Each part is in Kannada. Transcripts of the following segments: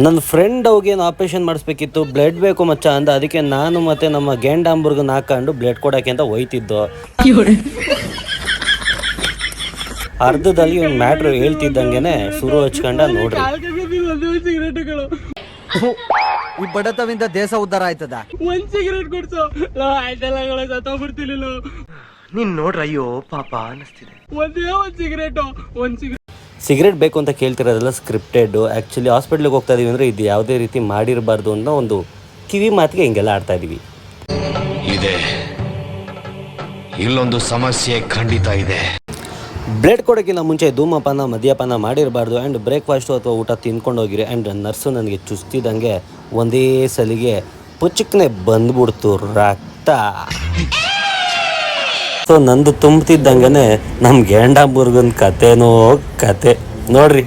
ನನ್ನ ಫ್ರೆಂಡ್ ಅವ್ಗೇನು ಆಪ್ರೇಷನ್ ಮಾಡಿಸ್ಬೇಕಿತ್ತು, ಬ್ಲಡ್ ಬೇಕು ಮಚ್ಚ ಅಂದ. ಅದಕ್ಕೆ ನಾನು ಮತ್ತೆ ನಮ್ಮ ಗೇಂಡಾಂಬರ್ಗನ್ನ ಹಾಕೊಂಡು ಬ್ಲಡ್ ಕೊಡೋಕೆ ಅಂತ ಹೋಯ್ತಿದ್ದು. ಅರ್ಧದಲ್ಲಿ ಒಂದು ಮ್ಯಾಟ್ರ್ ಹೇಳ್ತಿದ್ದಂಗೆನೆ ಶುರು ಹಚ್ಕೊಂಡ ನೋಡ್ರಿ. ಈ ಬಡತವಿಂದ ದೇಶ ಉದ್ಧಾರ ಆಯ್ತದ. ಒಂದ್ ಸಿಗರೇಟ್ ಕೊಡ್ಸೋ ಆಯ್ತಲ್ಲ ಸತ್ತೋಗ್ಬಿಡ್ತಿಲ್ಲ. ನೀನ್ ನೋಡ್ರ ಅಯ್ಯೋ ಪಾಪ ಅನಿಸ್ತಿದೆ. ಒಂದೇ ಒಂದ್ ಸಿಗರೇಟ್ ಬೇಕು ಅಂತ ಕೇಳ್ತಿರೋದೆಲ್ಲ ಸ್ಕ್ರಿಪ್ಟೆಡ್. ಆ್ಯಕ್ಚುಲಿ ಹಾಸ್ಪಿಟ್ಲಿಗೆ ಹೋಗ್ತಾ ಇದೀವಿ ಅಂದರೆ ಇದು ಯಾವುದೇ ರೀತಿ ಮಾಡಿರಬಾರ್ದು ಅನ್ನೋ ಒಂದು ಕಿವಿ ಮಾತಿಗೆ ಹಿಂಗೆಲ್ಲ ಆಡ್ತಾ ಇದೀವಿ. ಇದೆ ಇಲ್ಲೊಂದು ಸಮಸ್ಯೆ ಖಂಡಿತ ಇದೆ. ಬ್ಲಡ್ ಕೊಡೋಕ್ಕಿಂತ ಮುಂಚೆ ಧೂಮಪಾನ ಮದ್ಯಪಾನ ಮಾಡಿರಬಾರ್ದು. ಆ್ಯಂಡ್ ಬ್ರೇಕ್ಫಾಸ್ಟು ಅಥವಾ ಊಟ ತಿಂದ್ಕೊಂಡು ಹೋಗಿರಿ. ಆ್ಯಂಡ್ ನರ್ಸು ನನಗೆ ಚುಸ್ತಿದಂಗೆ ಒಂದೇ ಸಲಿಗೆ ಪುಚ್ಚಕ್ಕನೆ ಬಂದ್ಬಿಡ್ತು ರಕ್ತ. ಸೊ ನಂದು ತುಂಬ್ತಿದ್ದಂಗೆ ನಮ್ಮ ಗೇಂಡಾಂಬರ್ಗನ ಕತೆ ನೋಡ್ರಿ.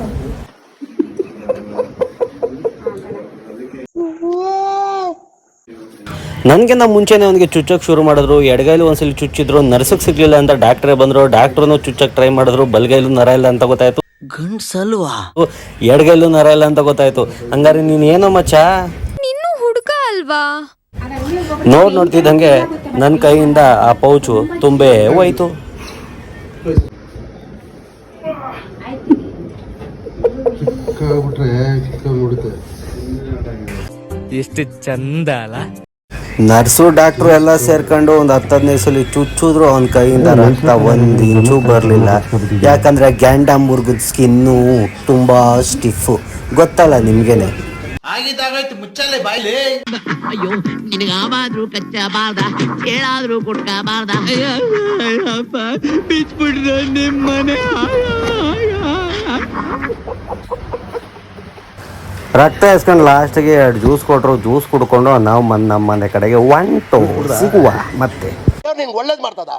ನನಗಿಂತ ಮುಂಚೆನೇ ಅವನಿಗೆ ಚುಚ್ಚಕ್ಕೆ ಶುರು ಮಾಡಿದ್ರು. ಎಡಗೈಲು ಒಂದ್ಸಲಿ ಚುಚ್ಚಿದ್ರು, ನರ್ಸಕ್ಕೆ ಸಿಗ್ಲಿಲ್ಲ ಅಂತ ಡಾಕ್ಟ್ರೇ ಬಂದರು. ಡಾಕ್ಟ್ರೂ ಚುಚ್ಚಕ್ಕೆ ಟ್ರೈ ಮಾಡಿದ್ರು. ಬಲ್ಗೈಲು ನರ ಇಲ್ಲ ಅಂತ ಗೊತ್ತಾಯ್ತು. ಗಂಡ್ಸಲ್ವಾ? ಎಡಗೈಲು ನರ ಇಲ್ಲ ಅಂತ ಗೊತ್ತಾಯ್ತು. ಹಂಗಾರೆ ನೀನು ಏನೋ ಮಚ್ಚ ನಿನ್ನೂ ಹುಡುಕ ಅಲ್ವಾ? ನೋಡ್ತಿದ್ದಂಗೆ ನನ್ನ ಕೈಯಿಂದ ಆ ಪೌಚು ತುಂಬೇ ಹೋಯ್ತು. ಎಷ್ಟು ಚಂದ ಅಲ್ಲ. ನರ್ಸು ಡಾಕ್ಟ್ರು ಎಲ್ಲ ಸೇರ್ಕೊಂಡು ಒಂದು 10-15 ಸಲ ಚುಚ್ಚಿದ್ರು. ಅವನ ಕೈಯಿಂದ ರಕ್ತ 1 ಇಂಚು ಬರಲಿಲ್ಲ. ಯಾಕಂದ್ರೆ ಗ್ಯಾಂಡಾಂಬರ್ಗದ ಸ್ಕಿನ್ನು ತುಂಬಾ ಸ್ಟಿಫು, ಗೊತ್ತಲ್ಲ ನಿಮ್ಗೇನೆ. ಆಗಿದ್ದಾಗಾಯ್ತು ಮುಚ್ಚಲ್ಲೇ ಬಾಯ್ಲಿ. ಅಯ್ಯೋ ನಿನಗಾವಾದ್ರೂ ಕಚ್ಚಬಾರ್ದ, ಹೇಳಾದ್ರೂ ಕೊಟ್ಕಬಾರ್ದ. ಬಿಚ್ಬಿಡ್ರ ನಿಮ್ಮನೆ. ರಕ್ತ ಎಸ್ಕೊಂಡು ಲಾಸ್ಟಿಗೆ 2 ಜ್ಯೂಸ್ ಕೊಟ್ಟರು. ಜ್ಯೂಸ್ ಕುಡ್ಕೊಂಡು ನಾವು ನಮ್ಮ ಮನೆ ಕಡೆಗೆ ಸಿಗುವ ಮತ್ತೆ. ನಿಂಗೆ ಒಳ್ಳೇದು ಮಾಡ್ತದ.